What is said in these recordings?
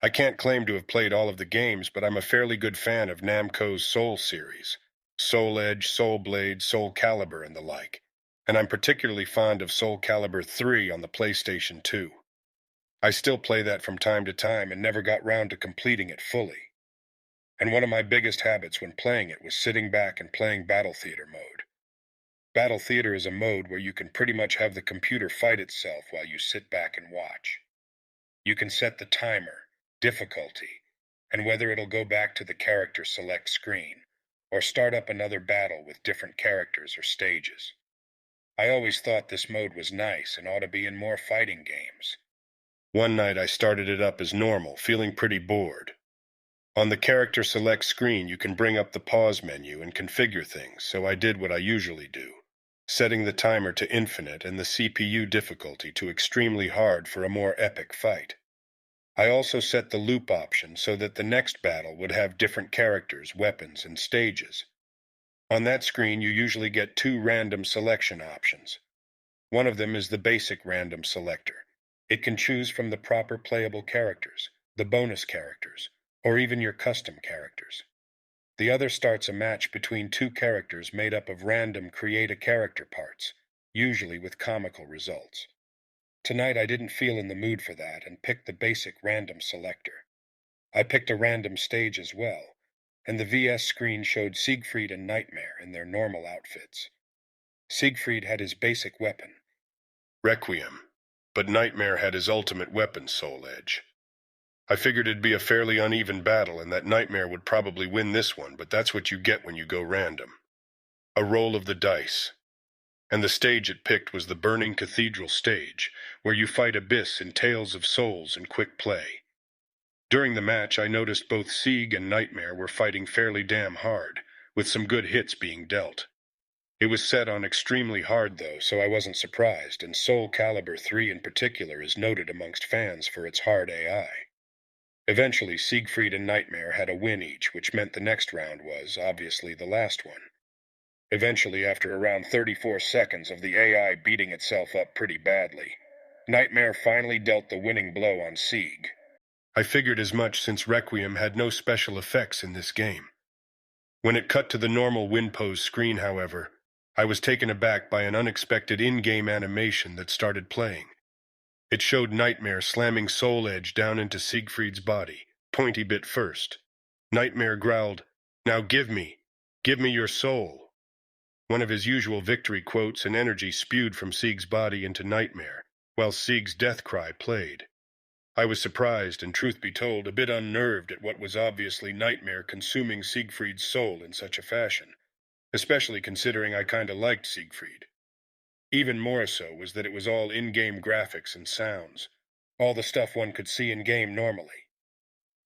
I can't claim to have played all of the games, but I'm a fairly good fan of Namco's Soul series. Soul Edge, Soul Blade, Soul Calibur, and the like. And I'm particularly fond of Soul Calibur 3 on the PlayStation 2. I still play that from time to time and never got round to completing it fully. And one of my biggest habits when playing it was sitting back and playing Battle Theater mode. Battle Theater is a mode where you can pretty much have the computer fight itself while you sit back and watch. You can set the timer, difficulty, and whether it'll go back to the character select screen, or start up another battle with different characters or stages. I always thought this mode was nice and ought to be in more fighting games. One night I started it up as normal, feeling pretty bored. On the character select screen you can bring up the pause menu and configure things, so I did what I usually do, setting the timer to infinite and the CPU difficulty to extremely hard for a more epic fight. I also set the loop option so that the next battle would have different characters, weapons, and stages. On that screen you usually get two random selection options. One of them is the basic random selector. It can choose from the proper playable characters, the bonus characters, or even your custom characters. The other starts a match between two characters made up of random create-a-character parts, usually with comical results. Tonight I didn't feel in the mood for that and picked the basic random selector. I picked a random stage as well, and the VS screen showed Siegfried and Nightmare in their normal outfits. Siegfried had his basic weapon, Requiem, but Nightmare had his ultimate weapon, Soul Edge. I figured it'd be a fairly uneven battle and that Nightmare would probably win this one, but that's what you get when you go random. A roll of the dice. And the stage it picked was the Burning Cathedral stage, where you fight Abyss in Tales of Souls in quick play. During the match, I noticed both Sieg and Nightmare were fighting fairly damn hard, with some good hits being dealt. It was set on extremely hard, though, so I wasn't surprised, and Soul Calibur 3 in particular is noted amongst fans for its hard AI. Eventually, Siegfried and Nightmare had a win each, which meant the next round was, obviously, the last one. Eventually, after around 34 seconds of the AI beating itself up pretty badly, Nightmare finally dealt the winning blow on Sieg. I figured as much since Requiem had no special effects in this game. When it cut to the normal win pose screen, however, I was taken aback by an unexpected in-game animation that started playing. It showed Nightmare slamming Soul Edge down into Siegfried's body, pointy bit first. Nightmare growled, "Now give me your soul." One of his usual victory quotes and energy spewed from Sieg's body into Nightmare, while Sieg's death cry played. I was surprised and, truth be told, a bit unnerved at what was obviously Nightmare consuming Siegfried's soul in such a fashion, especially considering I kinda liked Siegfried. Even more so was that it was all in-game graphics and sounds, all the stuff one could see in-game normally.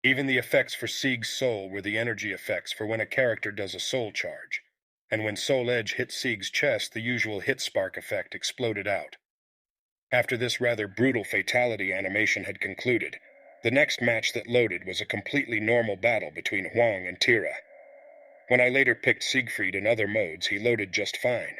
Even the effects for Sieg's soul were the energy effects for when a character does a soul charge, and when Soul Edge hit Sieg's chest, the usual hit spark effect exploded out. After this rather brutal fatality animation had concluded, the next match that loaded was a completely normal battle between Huang and Tira. When I later picked Siegfried in other modes, he loaded just fine,